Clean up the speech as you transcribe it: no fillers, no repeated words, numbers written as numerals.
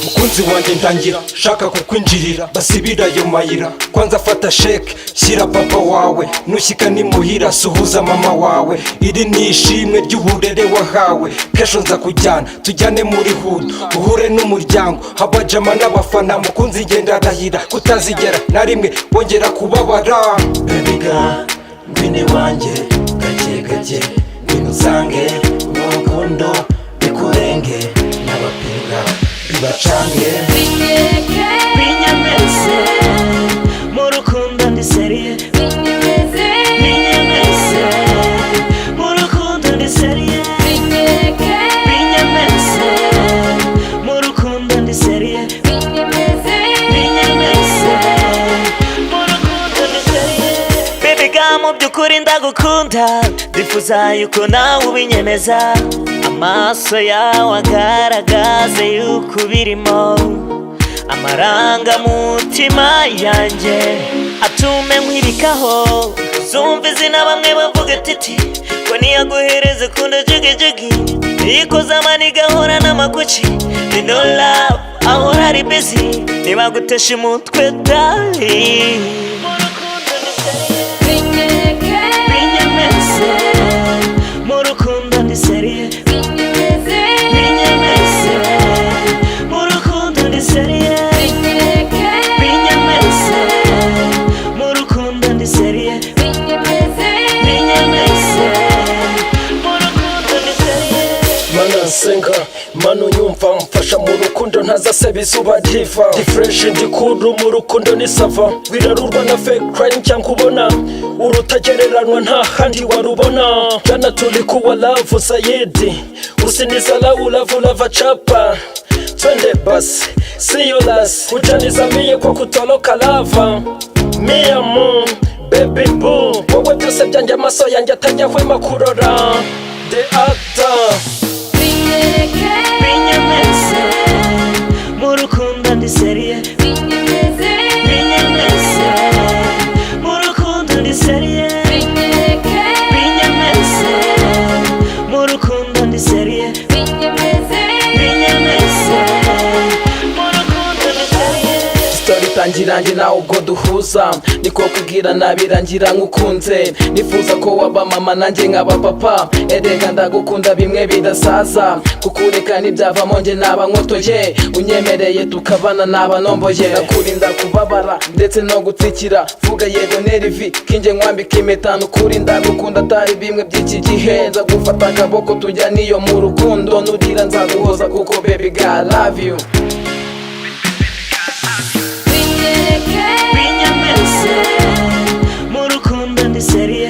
mukunzi wanjye ntangira shaka kukwinjirira basibira ayo mayira kwanza fata sheke shyira papa wawe nushyika nimuhira suhuza mama wawe iri ni ishimwe ry'uburere wahawe kesho nza kujyana tujyane muri hood uhure n'umuryango habajama n'abafana mukunzi ngenda arahira kutazigera na rimwe wongera kubabara baby girl ngwino iwanjye gake gake ngwino usange mu rukundo bikurenge n'abapinga bibacange binyemeze mu rukundo ndi seriye binyemeze mu rukundo ndi seriye binyemeze mu rukundo ndi seriye binyemeze mu rukundo ndi seriye baby girl mu by'ukuri ndagukunda ndifuza yuko nawe ubinyemeza amaso yawe agaragaze yuko ubirimo amarangamutima yanjye atume nkwirikaho zumva izina bamwe bavuga titi ko niyaguhereze kunda jigijigi iyikoze amani igahora n'amakuki ni no love ahora ari busy ntibagutesha umutwe dali binyemeze mu rukundo ndi seriye senga manu nyumva mfasha mu rukundo ntazaseba izuba riva ndi fresh ndi cool mu rukundo ni sava wirarurwa na fake crime cyangwa ubona urutagereranywa nta handi warubona jana tuli kuwa love sayidi usiniza lava chapa twende basi siyo lasi kujaniza miye kwa kutoloka lava mi amour baby boo wowe byose byanjye amaso yanjye atajyahwema kurora the actor binyemeze mu rukundo ndi seriye binyemeze mu rukundo ndi seriye binyemeze mu rukundo ndi seriye binyemeze mu rukundo ndi seriye story tangirange nawe ubwo duhuza niko kubwira nabirangira nkukunze nifuza ko waba mama nanjye nkaba papa erega ndagukunda bimwe bidasaza kukureka n'ibyavamo njye naba nkotoye unyemereye tukabana naba nomboye nakurinda kubabara ndetse no gutsikira vuga yego nerivi kinjye nkwambika impeta nukuri ndagukunda atari bimwe by'iki gihe nza gufata akaboko tujya niyo mu rukundo nurira nzaguhoza kuko baby girl I love you binyemeze mu rukundo ndi seriye